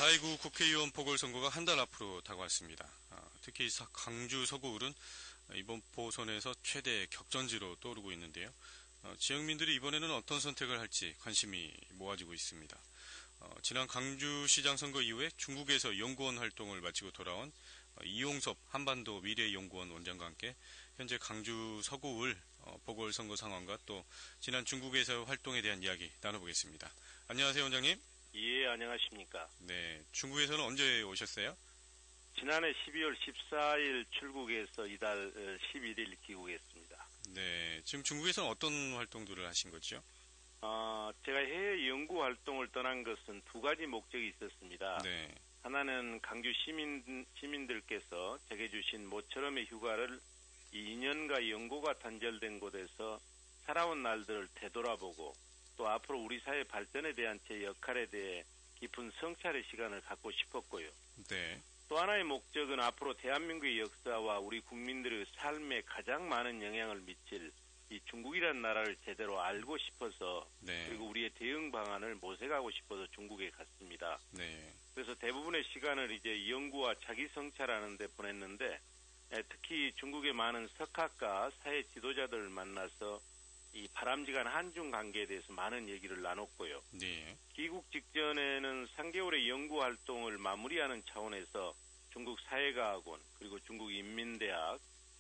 4.29 국회의원 보궐선거가 한 달 앞으로 다가왔습니다. 특히 광주 서구울은 이번 보선에서 최대 격전지로 떠오르고 있는데요. 지역민들이 이번에는 어떤 선택을 할지 관심이 모아지고 있습니다. 지난 광주시장 선거 이후에 중국에서 연구원 활동을 마치고 돌아온 이용섭 한반도 미래연구원 원장과 함께 현재 광주 서구울 보궐선거 상황과 또 지난 중국에서 활동에 대한 이야기 나눠보겠습니다. 안녕하세요, 원장님. 예, 안녕하십니까. 네, 중국에서는 언제 오셨어요? 지난해 12월 14일 출국해서 이달 11일 귀국했습니다. 네, 지금 중국에서는 어떤 활동들을 하신 거죠? 제가 해외 연구 활동을 떠난 것은 두 가지 목적이 있었습니다. 네. 하나는 광주 시민들께서 제게 주신 모처럼의 휴가를 2년가 연고가 단절된 곳에서 살아온 날들을 되돌아보고 또 앞으로 우리 사회 발전에 대한 제 역할에 대해 깊은 성찰의 시간을 갖고 싶었고요. 네. 또 하나의 목적은 앞으로 대한민국의 역사와 우리 국민들의 삶에 가장 많은 영향을 미칠 이 중국이라는 나라를 제대로 알고 싶어서 네. 그리고 우리의 대응 방안을 모색하고 싶어서 중국에 갔습니다. 네. 그래서 대부분의 시간을 이제 연구와 자기 성찰하는 데 보냈는데 특히 중국의 많은 석학과 사회 지도자들을 만나서 이 바람직한 한중 관계에 대해서 많은 얘기를 나눴고요. 네. 귀국 직전에는 3개월의 연구 활동을 마무리하는 차원에서 중국 사회과학원 그리고 중국 인민대학,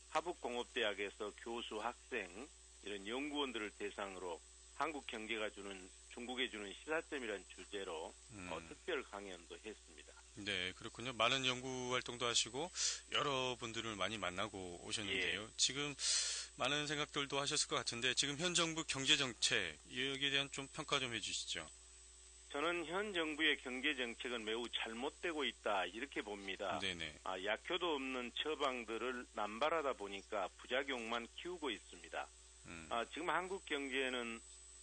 하북공업대학에서 교수, 학생 이런 연구원들을 대상으로 한국 경제가 주는 중국에 주는 시사점이라는 주제로 특별 강연도 했습니다. 네, 그렇군요. 많은 연구 활동도 하시고 여러 분들을 많이 만나고 오셨는데요. 예. 지금 많은 생각들도 하셨을 것 같은데 지금 현 정부 경제 정책 여기에 대한 좀 평가 좀 해주시죠. 저는 현 정부의 경제 정책은 매우 잘못되고 있다 이렇게 봅니다. 네네. 약효도 없는 처방들을 남발하다 보니까 부작용만 키우고 있습니다. 지금 한국 경제는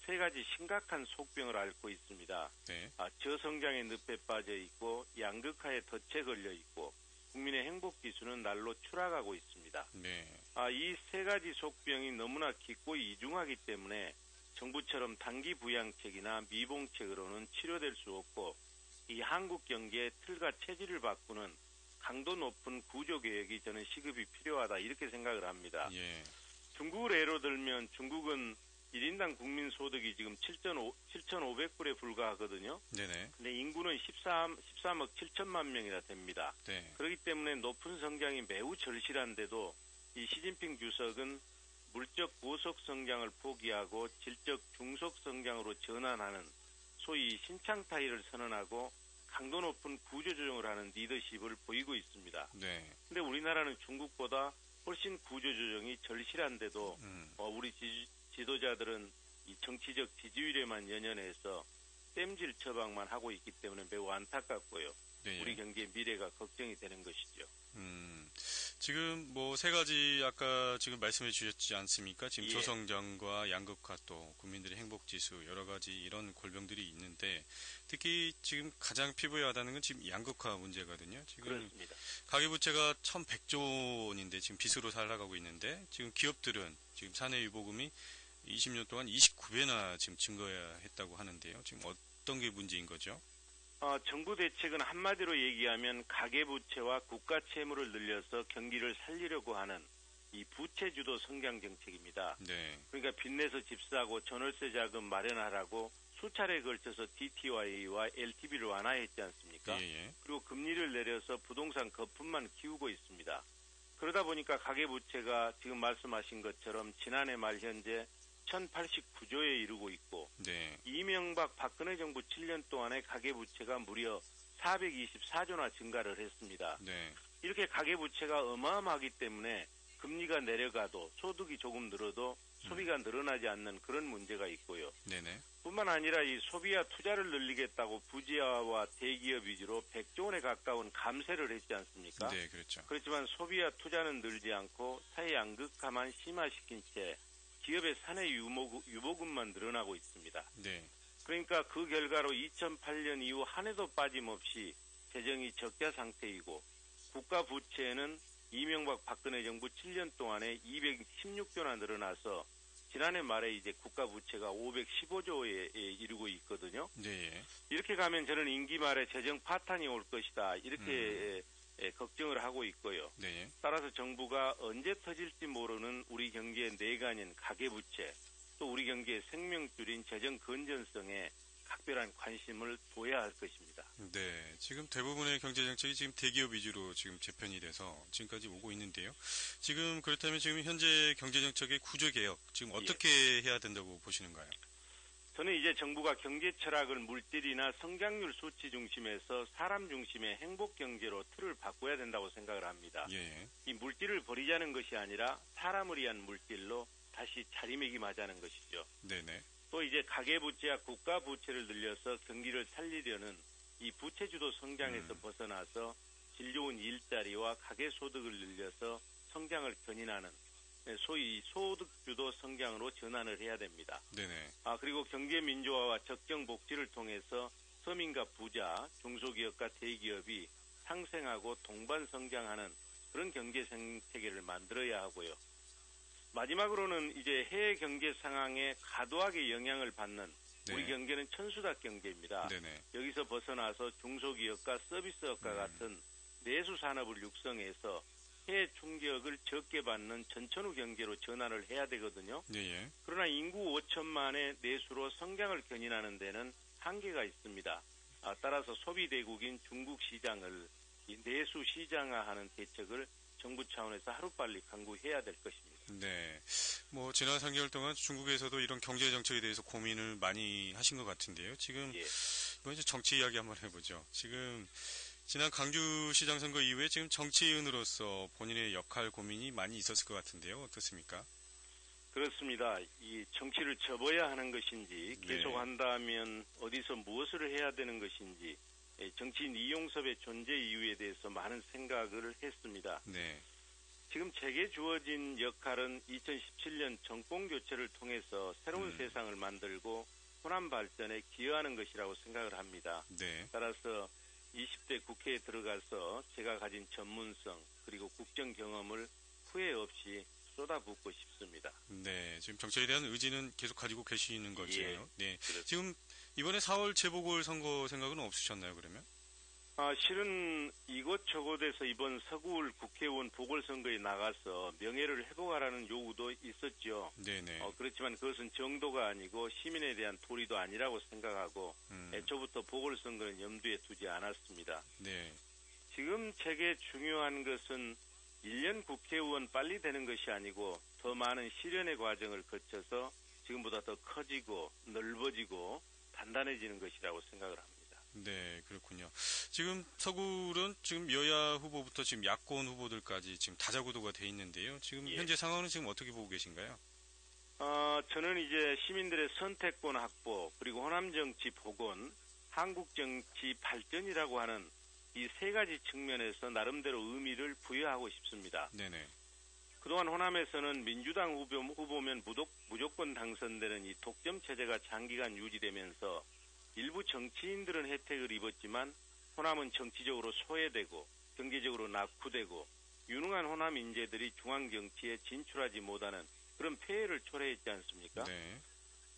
세 가지 심각한 속병을 앓고 있습니다. 네. 저성장의 늪에 빠져 있고 양극화에 덫에 걸려 있고 국민의 행복 지수는 날로 추락하고 있습니다. 네. 이 세 가지 속병이 너무나 깊고 이중하기 때문에 정부처럼 단기 부양책이나 미봉책으로는 치료될 수 없고 이 한국 경제의 틀과 체질을 바꾸는 강도 높은 구조개혁이 저는 시급이 필요하다 이렇게 생각을 합니다. 예. 중국을 예로 들면 중국은 1인당 국민소득이 지금 7,500불에 불과하거든요. 네네. 근데 인구는 13억 7천만 명이나 됩니다. 네. 그렇기 때문에 높은 성장이 매우 절실한데도 이 시진핑 주석은 물적 고속 성장을 포기하고 질적 중속 성장으로 전환하는 소위 신창타이를 선언하고 강도 높은 구조조정을 하는 리더십을 보이고 있습니다. 네. 근데 우리나라는 중국보다 훨씬 구조조정이 절실한데도 우리 지도자들은 이 정치적 지지율에만 연연해서 땜질 처방만 하고 있기 때문에 매우 안타깝고요. 네. 우리 경제의 미래가 걱정이 되는 것이죠. 지금 뭐 세 가지 아까 지금 말씀해 주셨지 않습니까? 지금 예. 저성장과 양극화 또 국민들의 행복지수 여러 가지 이런 골병들이 있는데 특히 지금 가장 피부에 와닿는 건 지금 양극화 문제거든요. 지금 그렇습니다. 가계부채가 1,100조 원인데 지금 빚으로 살아가고 있는데 지금 기업들은 지금 사내 유보금이 20년 동안 29배나 지금 증가했다고 하는데요. 지금 어떤 게 문제인 거죠? 정부 대책은 한마디로 얘기하면 가계부채와 국가 채무를 늘려서 경기를 살리려고 하는 이 부채주도 성장 정책입니다. 네. 그러니까 빚내서 집 사고 전월세 자금 마련하라고 수차례에 걸쳐서 DTI와 LTV를 완화했지 않습니까? 예. 그리고 금리를 내려서 부동산 거품만 키우고 있습니다. 그러다 보니까 가계부채가 지금 말씀하신 것처럼 지난해 말 현재 1,089조에 이르고 있고 네. 이명박 박근혜 정부 7년 동안의 가계부채가 무려 424조나 증가를 했습니다. 네. 이렇게 가계부채가 어마어마하기 때문에 금리가 내려가도 소득이 조금 늘어도 소비가 늘어나지 않는 그런 문제가 있고요. 네네. 뿐만 아니라 이 소비와 투자를 늘리겠다고 부지와 대기업 위주로 100조 원에 가까운 감세를 했지 않습니까? 네, 그렇죠. 그렇지만 소비와 투자는 늘지 않고 사회 양극화만 심화시킨 채 기업의 사내 유보금만 늘어나고 있습니다. 네. 그러니까 그 결과로 2008년 이후 한 해도 빠짐없이 재정이 적자 상태이고 국가 부채는 이명박 박근혜 정부 7년 동안에 216조나 늘어나서 지난해 말에 이제 국가 부채가 515조에 이르고 있거든요. 네. 이렇게 가면 저는 임기 말에 재정 파탄이 올 것이다. 이렇게 걱정을 하고 있고요. 네. 따라서 정부가 언제 터질지 모르는 우리 경제의 내관인 가계부채, 또 우리 경제의 생명줄인 재정 건전성에 각별한 관심을 둬야 할 것입니다. 네, 지금 대부분의 경제 정책이 지금 대기업 위주로 지금 재편이 돼서 지금까지 오고 있는데요. 지금 그렇다면 지금 현재 경제 정책의 구조 개혁 지금 어떻게 해야 된다고 보시는가요? 저는 이제 정부가 경제 철학을 물질이나 성장률 수치 중심에서 사람 중심의 행복 경제로 틀을 바꿔야 된다고 생각을 합니다. 예. 이 물질을 버리자는 것이 아니라 사람을 위한 물질로 다시 자리매김하자는 것이죠. 네네. 또 이제 가계부채와 국가부채를 늘려서 경기를 살리려는 이 부채주도 성장에서 벗어나서 질 좋은 일자리와 가계소득을 늘려서 성장을 견인하는 소위 소득주도 성장으로 전환을 해야 됩니다. 네네. 그리고 경제 민주화와 적정 복지를 통해서 서민과 부자, 중소기업과 대기업이 상생하고 동반 성장하는 그런 경제 생태계를 만들어야 하고요. 마지막으로는 이제 해외 경제 상황에 과도하게 영향을 받는 우리 경제는 천수답 경제입니다. 네네. 여기서 벗어나서 중소기업과 서비스업과 같은 내수 산업을 육성해서 해외 충격을 적게 받는 전천후 경제로 전환을 해야 되거든요. 예. 그러나 인구 5천만의 내수로 성장을 견인하는 데는 한계가 있습니다. 따라서 소비대국인 중국 시장을 이 내수 시장화하는 대책을 정부 차원에서 하루빨리 강구해야 될 것입니다. 네. 뭐 지난 3개월 동안 중국에서도 이런 경제 정책에 대해서 고민을 많이 하신 것 같은데요. 지금 이번 이제 정치 이야기 한번 해보죠. 지금 지난 강주시장 선거 이후에 지금 정치인으로서 본인의 역할 고민이 많이 있었을 것 같은데요. 어떻습니까? 그렇습니다. 이 정치를 접어야 하는 것인지 계속한다면 어디서 무엇을 해야 되는 것인지 정치인 이용섭의 존재 이유에 대해서 많은 생각을 했습니다. 네. 지금 제게 주어진 역할은 2017년 정권교체를 통해서 새로운 세상을 만들고 호남 발전에 기여하는 것이라고 생각을 합니다. 네. 따라서 20대 국회에 들어가서 제가 가진 전문성 그리고 국정 경험을 후회 없이 쏟아붓고 싶습니다. 네, 지금 정책에 대한 의지는 계속 가지고 계시는 거죠. 네. 그렇습니다. 지금 이번에 4월 재보궐선거 생각은 없으셨나요, 그러면? 실은 이곳저곳에서 이번 서구울 국회의원 보궐선거에 나가서 명예를 회복하라는 요구도 있었죠. 네네. 그렇지만 그것은 정도가 아니고 시민에 대한 도리도 아니라고 생각하고 애초부터 보궐선거는 염두에 두지 않았습니다. 네. 지금 제게 중요한 것은 1년 국회의원 빨리 되는 것이 아니고 더 많은 실현의 과정을 거쳐서 지금보다 더 커지고 넓어지고 단단해지는 것이라고 생각을 합니다. 네, 그렇군요. 지금 서울은 지금 여야 후보부터 지금 야권 후보들까지 지금 다자구도가 돼 있는데요. 지금 현재 상황은 지금 어떻게 보고 계신가요? 저는 이제 시민들의 선택권 확보, 그리고 호남 정치 복원, 한국 정치 발전이라고 하는 이 세 가지 측면에서 나름대로 의미를 부여하고 싶습니다. 네네. 그동안 호남에서는 민주당 후보면 무조건 당선되는 이 독점 체제가 장기간 유지되면서 일부 정치인들은 혜택을 입었지만 호남은 정치적으로 소외되고 경제적으로 낙후되고 유능한 호남 인재들이 중앙정치에 진출하지 못하는 그런 폐해를 초래했지 않습니까? 네.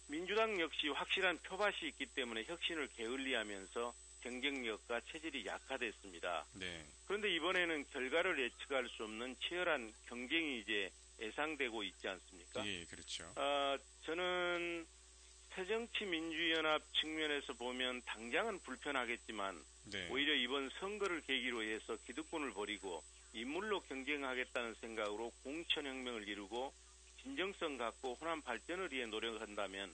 민주당 역시 확실한 표밭이 있기 때문에 혁신을 게을리하면서 경쟁력과 체질이 약화됐습니다. 네. 그런데 이번에는 결과를 예측할 수 없는 치열한 경쟁이 이제 예상되고 있지 않습니까? 예, 그렇죠. 저는 새정치민주연합 측면에서 보면 당장은 불편하겠지만 오히려 이번 선거를 계기로 해서 기득권을 버리고 인물로 경쟁하겠다는 생각으로 공천혁명을 이루고 진정성 갖고 호남 발전을 위해 노력한다면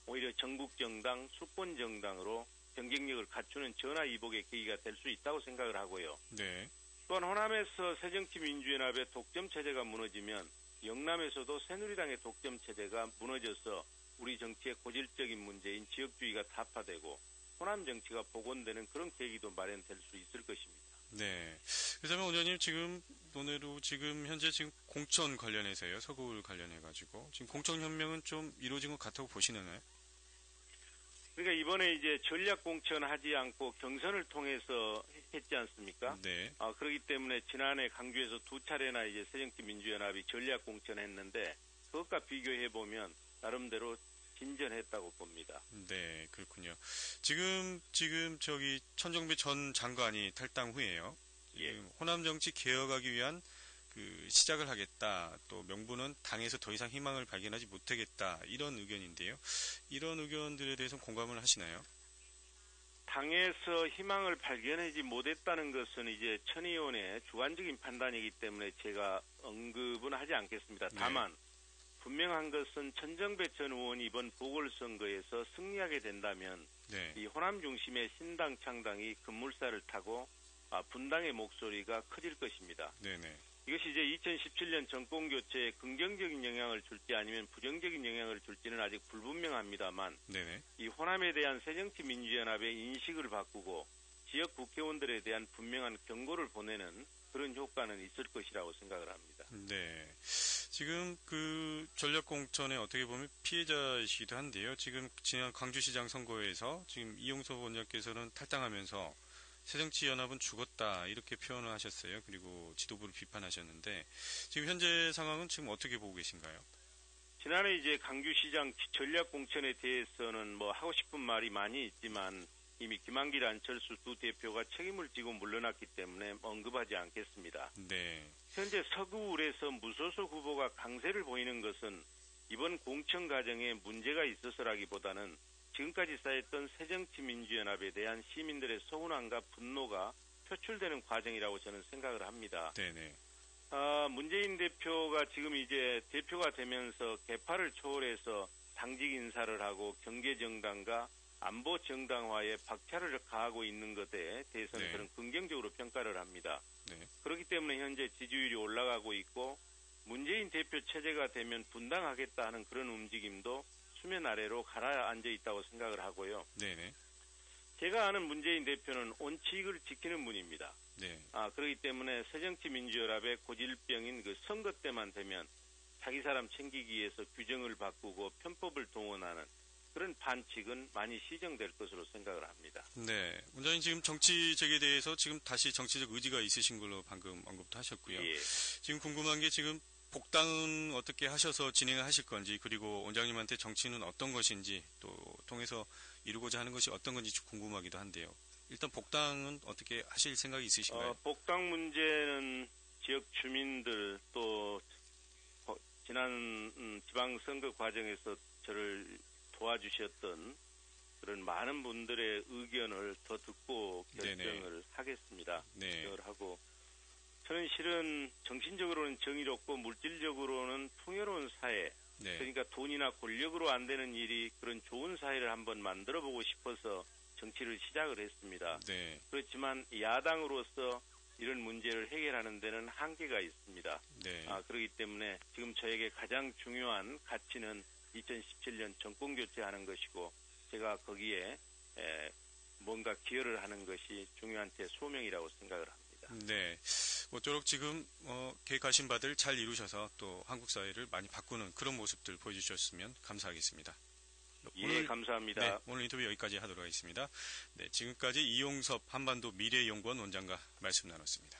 오히려 전국정당, 수권정당으로 경쟁력을 갖추는 전화위복의 계기가 될 수 있다고 생각을 하고요. 네. 또한 호남에서 새정치민주연합의 독점체제가 무너지면 영남에서도 새누리당의 독점체제가 무너져서 우리 정치의 고질적인 문제인 지역주의가 타파되고 호남 정치가 복원되는 그런 계기도 마련될 수 있을 것입니다. 네. 그렇다면 원장님 지금 논의로 지금 현재 지금 공천 관련해서요. 서구를 관련해가지고 지금 공천혁명은 좀 이루어진 것 같다고 보시나요? 그러니까 이번에 이제 전략 공천하지 않고 경선을 통해서 했지 않습니까? 네. 그렇기 때문에 지난해 강주에서 두 차례나 이제 새정치민주연합이 전략 공천했는데 그것과 비교해 보면 나름대로 진전했다고 봅니다. 네, 그렇군요. 지금 저기 천정배 전 장관이 탈당 후에요. 예. 호남 정치 개혁하기 위한 그 시작을 하겠다. 또 명분은 당에서 더 이상 희망을 발견하지 못하겠다. 이런 의견인데요. 이런 의견들에 대해서는 공감을 하시나요? 당에서 희망을 발견하지 못했다는 것은 이제 천 의원의 주관적인 판단이기 때문에 제가 언급은 하지 않겠습니다. 네. 다만 분명한 것은 천정배 전 의원이 이번 보궐선거에서 승리하게 된다면 네. 이 호남 중심의 신당 창당이 급물살을 타고 분당의 목소리가 커질 것입니다. 네네. 이것이 이제 2017년 정권 교체에 긍정적인 영향을 줄지 아니면 부정적인 영향을 줄지는 아직 불분명합니다만 네네. 이 호남에 대한 새정치민주연합의 인식을 바꾸고 지역 국회의원들에 대한 분명한 경고를 보내는 그런 효과는 있을 것이라고 생각을 합니다. 네. 지금 그 전략공천에 어떻게 보면 피해자이시기도 한데요. 지금 지난 광주시장 선거에서 지금 이용섭 원장께서는 탈당하면서 새정치연합은 죽었다 이렇게 표현을 하셨어요. 그리고 지도부를 비판하셨는데 지금 현재 상황은 지금 어떻게 보고 계신가요? 지난해 이제 광주시장 전략공천에 대해서는 뭐 하고 싶은 말이 많이 있지만 이미 김한길, 안철수 두 대표가 책임을 지고 물러났기 때문에 언급하지 않겠습니다. 네. 현재 서구울에서 무소속 후보가 강세를 보이는 것은 이번 공천 과정에 문제가 있어서라기보다는 지금까지 쌓였던 새정치민주연합에 대한 시민들의 서운함과 분노가 표출되는 과정이라고 저는 생각을 합니다. 네네. 문재인 대표가 지금 이제 대표가 되면서 개파를 초월해서 당직 인사를 하고 경제정당과 안보정당화에 박차를 가하고 있는 것에 대해서는 네. 저는 긍정적으로 평가를 합니다. 네. 그렇기 때문에 현재 지지율이 올라가고 있고 문재인 대표 체제가 되면 분당하겠다 하는 그런 움직임도 수면 아래로 가라앉아 있다고 생각을 하고요. 네네. 제가 아는 문재인 대표는 원칙을 지키는 분입니다. 네. 그렇기 때문에 새정치민주연합의 고질병인 그 선거 때만 되면 자기 사람 챙기기 위해서 규정을 바꾸고 편법을 동원하는 그런 반칙은 많이 시정될 것으로 생각을 합니다. 네. 원장님 지금 정치적에 대해서 지금 다시 정치적 의지가 있으신 걸로 방금 언급도 하셨고요. 예. 지금 궁금한 게 지금 복당은 어떻게 하셔서 진행을 하실 건지 그리고 원장님한테 정치는 어떤 것인지 또 통해서 이루고자 하는 것이 어떤 건지 궁금하기도 한데요. 일단 복당은 어떻게 하실 생각이 있으신가요? 복당 문제는 지역 주민들 또 지난 지방선거 과정에서 저를 도와주셨던 그런 많은 분들의 의견을 더 듣고 결정을 네네. 하겠습니다. 네. 결정을 하고 저는 실은 정신적으로는 정의롭고 물질적으로는 풍요로운 사회 네. 그러니까 돈이나 권력으로 안 되는 일이 그런 좋은 사회를 한번 만들어보고 싶어서 정치를 시작을 했습니다. 네. 그렇지만 야당으로서 이런 문제를 해결하는 데는 한계가 있습니다. 네. 그렇기 때문에 지금 저에게 가장 중요한 가치는 2017년 정권 교체하는 것이고 제가 거기에 뭔가 기여를 하는 것이 중요한 제 소명이라고 생각을 합니다. 네. 모쪼록 지금 계획하신 바들 잘 이루셔서 또 한국 사회를 많이 바꾸는 그런 모습들 보여주셨으면 감사하겠습니다. 예, 감사합니다. 네, 오늘 인터뷰 여기까지 하도록 하겠습니다. 네, 지금까지 이용섭 한반도 미래연구원 원장과 말씀 나눴습니다.